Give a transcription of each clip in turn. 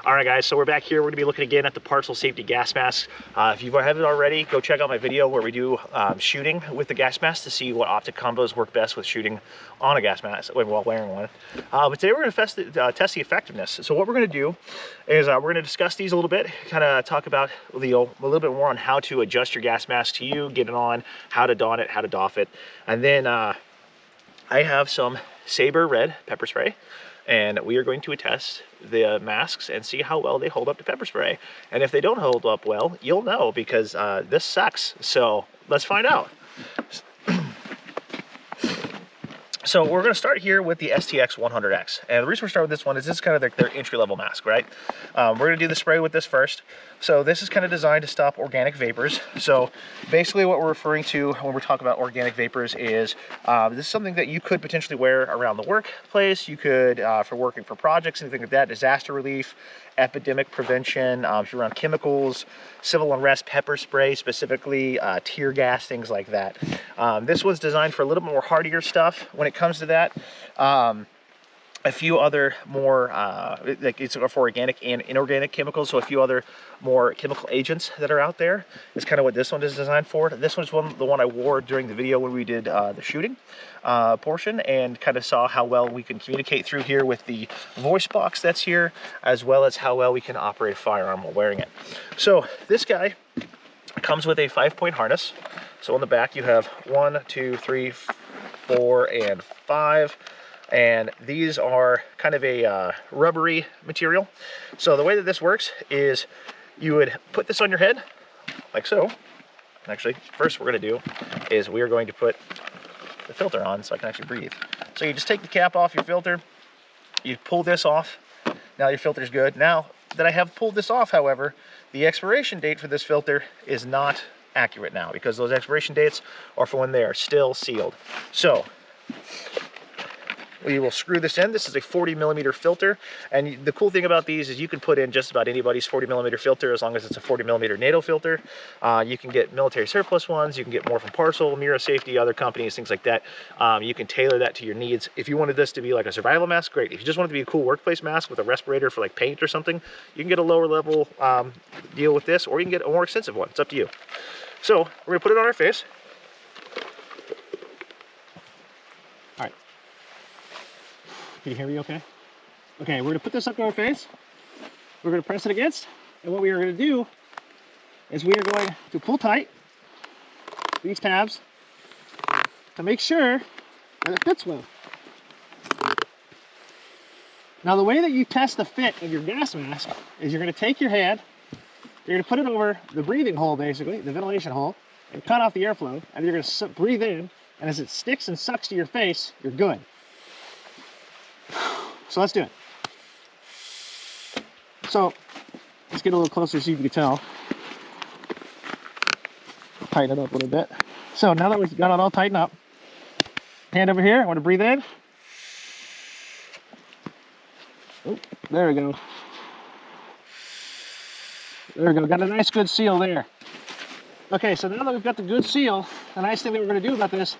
All right, guys, so we're back here. We're gonna be looking again at the partial safety gas mask. If you haven't already, go check out my video where we do shooting with the gas mask to see what optic combos work best with shooting on a gas mask while wearing one. But today we're gonna test the effectiveness. So what we're gonna do is we're gonna discuss these a little bit, kind of talk about a little bit more on how to adjust your gas mask to you, get it on, how to don it, how to doff it. And then I have some Saber Red pepper spray, and we are going to test the masks and see how well they hold up to pepper spray. And if they don't hold up well, you'll know, because this sucks. So let's find out. So we're going to start here with the STX 100X. And the reason we're starting with this one is this is kind of their entry-level mask, right? We're going to do the spray with this first. So this is kind of designed to stop organic vapors. So basically what we're referring to when we're talking about organic vapors is this is something that you could potentially wear around the workplace. You could, for working for projects, anything like that, disaster relief, epidemic prevention, if you're around chemicals, civil unrest, pepper spray, specifically tear gas, things like that. This one's designed for a little more hardier stuff when it comes to that. A few other more, like it's for organic and inorganic chemicals, so a few other more chemical agents that are out there is kind of what this one is designed for. This one's the one I wore during the video when we did the shooting portion, and kind of saw how well we can communicate through here with the voice box that's here, as well as how well we can operate a firearm while wearing it. So this guy comes with a 5-point harness. So on the back you have 1, 2, 3, 4, and 5. And these are kind of a rubbery material. So the way that this works is you would put this on your head, like so. Actually, first what we're gonna do is we are going to put the filter on so I can actually breathe. So you just take the cap off your filter, you pull this off, now your filter's good. Now that I have pulled this off, however, the expiration date for this filter is not accurate now, because those expiration dates are for when they are still sealed. So we will screw this in. This is a 40mm filter, and the cool thing about these is you can put in just about anybody's 40mm filter as long as it's a 40mm NATO filter. You can get military surplus ones, you can get more from Parcel, Mira Safety, other companies, things like that. You can tailor that to your needs. If you wanted this to be like a survival mask, great. If you just wanted to be a cool workplace mask with a respirator for like paint or something, you can get a lower level deal with this, or you can get a more expensive one. It's up to you. So we're gonna put it on our face. All right. Can you hear me okay? Okay, we're gonna put this up to our face. We're gonna press it against, and what we are gonna do is we are going to pull tight these tabs to make sure that it fits well. Now the way that you test the fit of your gas mask is you're gonna take your hand, you're gonna put it over the breathing hole, basically, the ventilation hole, and cut off the airflow, and you're gonna breathe in, and as it sticks and sucks to your face, you're good. So let's do it. So let's get a little closer so you can tell. Tighten it up a little bit. So now that we've got it all tightened up, hand over here, I want to breathe in. Oh, there we go. There we go, got a nice good seal there. Okay, so now that we've got the good seal, the nice thing that we're going to do about this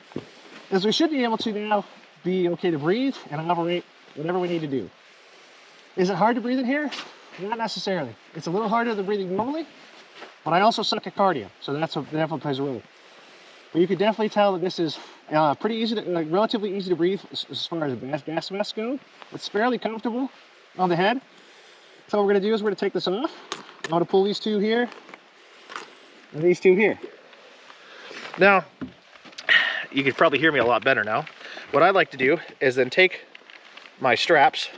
is we should be able to now be okay to breathe and operate whatever we need to do. Is it hard to breathe in here? Not necessarily. It's a little harder than breathing normally, but I also suck at cardio, so that definitely plays a role. But you can definitely tell that this is pretty easy, relatively easy to breathe as far as gas masks go. It's fairly comfortable on the head. So what we're going to do is we're going to take this off. I'm going to pull these two here and these two here. Now, you can probably hear me a lot better now. What I like to do is then take my straps,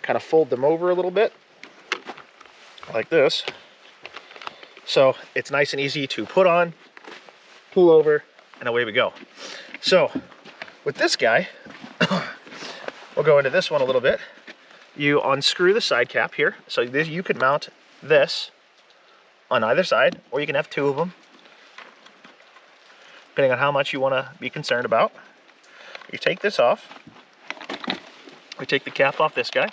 kind of fold them over a little bit, like this. So it's nice and easy to put on, pull over, and away we go. So with this guy, we'll go into this one a little bit. You unscrew the side cap here. So you could mount this on either side, or you can have two of them, depending on how much you want to be concerned about. You take this off. We take the cap off this guy.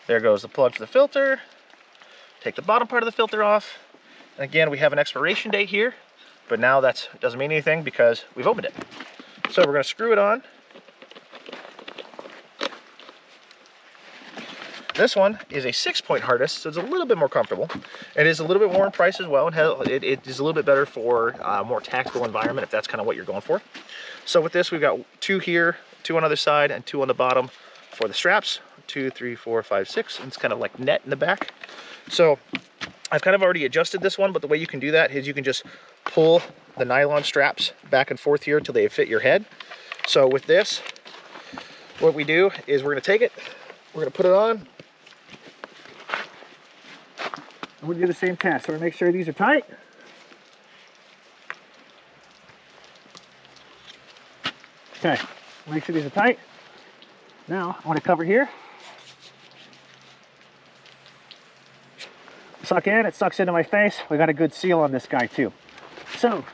There goes the plug for the filter. Take the bottom part of the filter off. And again, we have an expiration date here, but now that doesn't mean anything because we've opened it. So we're going to screw it on. This one is a 6-point harness, so it's a little bit more comfortable. It is a little bit more in price as well, and it is a little bit better for a more tactical environment if that's kind of what you're going for. So with this, we've got 2 here, 2 on the other side, and 2 on the bottom for the straps. 2, 3, 4, 5, 6, and it's kind of like net in the back. So I've kind of already adjusted this one, but the way you can do that is you can just pull the nylon straps back and forth here until they fit your head. So with this, what we do is we're going to take it, we're going to put it on, and we're going to do the same test. So we're going to make sure these are tight. Okay, make sure these are tight. Now I want to cover here. Suck in, it sucks into my face. We got a good seal on this guy too. So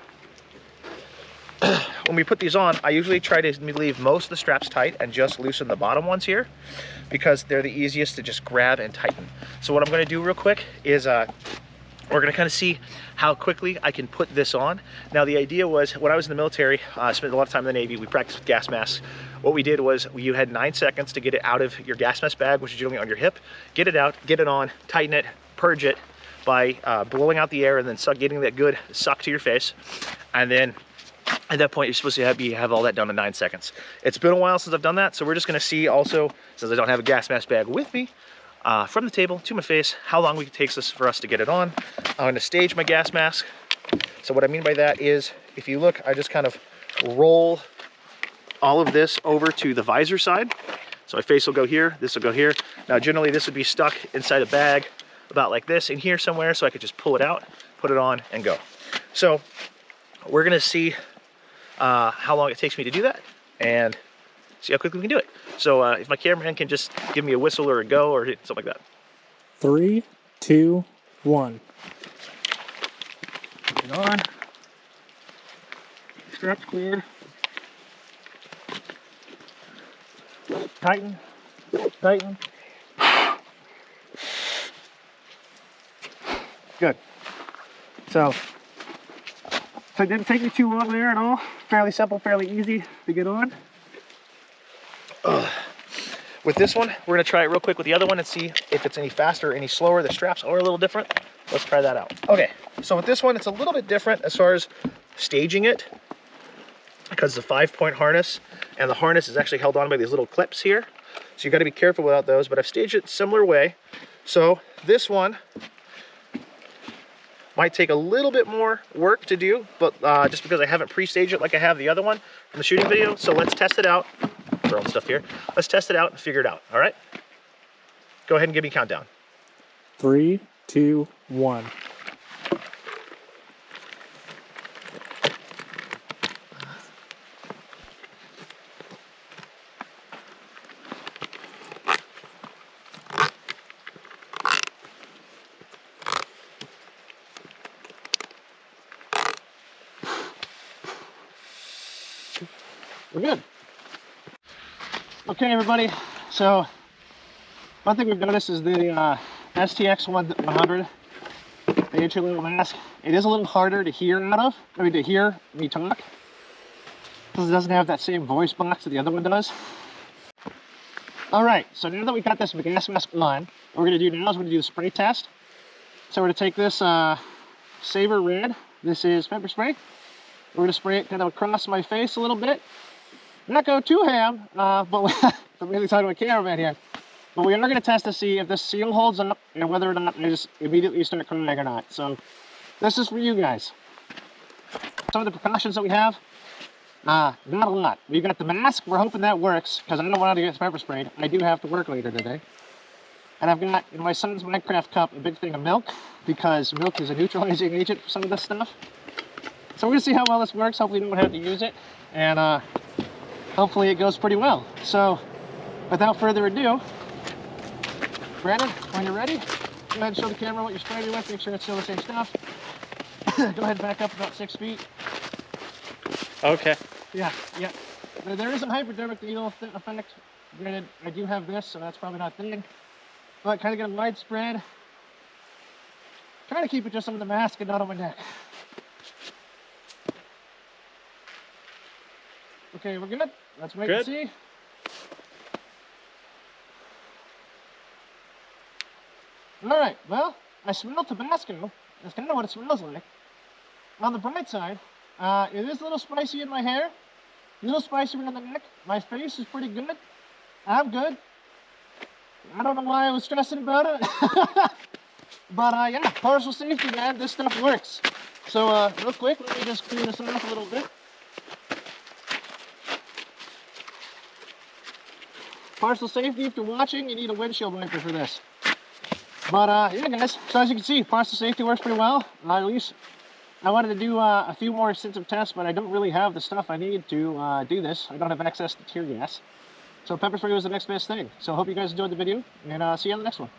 when we put these on, I usually try to leave most of the straps tight and just loosen the bottom ones here because they're the easiest to just grab and tighten. So what I'm going to do real quick is we're going to kind of see how quickly I can put this on. Now the idea was, when I was in the military, I spent a lot of time in the Navy, we practiced with gas masks. What we did was you had 9 seconds to get it out of your gas mask bag, which is generally on your hip, get it out, get it on, tighten it, purge it by blowing out the air and then getting that good suck to your face. And then at that point, you're supposed to have all that done in 9 seconds. It's been a while since I've done that, so we're just going to see also, since I don't have a gas mask bag with me, from the table to my face, how long it takes for us to get it on. I'm going to stage my gas mask. So what I mean by that is, if you look, I just kind of roll all of this over to the visor side. So my face will go here, this will go here. Now generally this would be stuck inside a bag about like this in here somewhere, so I could just pull it out, put it on, and go. So we're gonna see how long it takes me to do that and see how quickly we can do it. So if my cameraman can just give me a whistle or a go or something like that. 3, 2, 1. Put it on. Straps cleared. Tighten. Tighten. Good. So it didn't take me too long there at all. Fairly simple, fairly easy to get on. With this one, we're going to try it real quick with the other one and see if it's any faster or any slower. The straps are a little different. Let's try that out. Okay, so with this one, it's a little bit different as far as staging it, because it's a 5-point harness, and the harness is actually held on by these little clips here. So you got to be careful without those, but I've staged it a similar way. So this one might take a little bit more work to do, but just because I haven't pre-staged it like I have the other one from the shooting video. So let's test it out. Throwing stuff here. Let's test it out and figure it out. All right? Go ahead and give me a countdown. 3, 2, 1. We're good. Okay, everybody. So one thing we've noticed is the STX 100, the entry-level mask, it is a little harder to hear out of. I mean, to hear me talk, because it doesn't have that same voice box that the other one does. All right, so now that we got this gas mask on, what we're going to do now is we're going to do the spray test. So we're going to take this Saber Red. This is pepper spray. We're going to spray it kind of across my face a little bit. Not go too ham, but I'm really talking to my cameraman here. But we are going to test to see if this seal holds up and whether or not I just immediately start crying or not. So this is for you guys. Some of the precautions that we have, not a lot. We've got the mask. We're hoping that works because I don't want to get pepper sprayed. I do have to work later today. And I've got in my son's Minecraft cup a big thing of milk because milk is a neutralizing agent for some of this stuff. So we're going to see how well this works. Hopefully we don't have to use it. And hopefully it goes pretty well. So without further ado, Brandon, when you're ready, go ahead and show the camera what you're spraying with. Make sure it's still the same stuff. Go ahead and back up about 6 feet. Okay. Yeah. There is a hypodermic needle effect. Granted, I do have this, so that's probably not thing. But kind of get a widespread. Trying to keep it just on the mask and not on my neck. Okay, we're good. Let's wait and see. Alright, well, I smell Tabasco. That's kind of what it smells like. On the bright side, it is a little spicy in my hair, a little spicy around the neck. My face is pretty good. I'm good. I don't know why I was stressing about it. But yeah, partial safety, man, this stuff works. So real quick, let me just clean this off a little bit. Partial safety, if you're watching, you need a windshield wiper for this. But yeah, guys, so as you can see, partial safety works pretty well. At least I wanted to do a few more extensive tests, but I don't really have the stuff I need to do this. I don't have access to tear gas. So pepper spray was the next best thing. So I hope you guys enjoyed the video, and see you on the next one.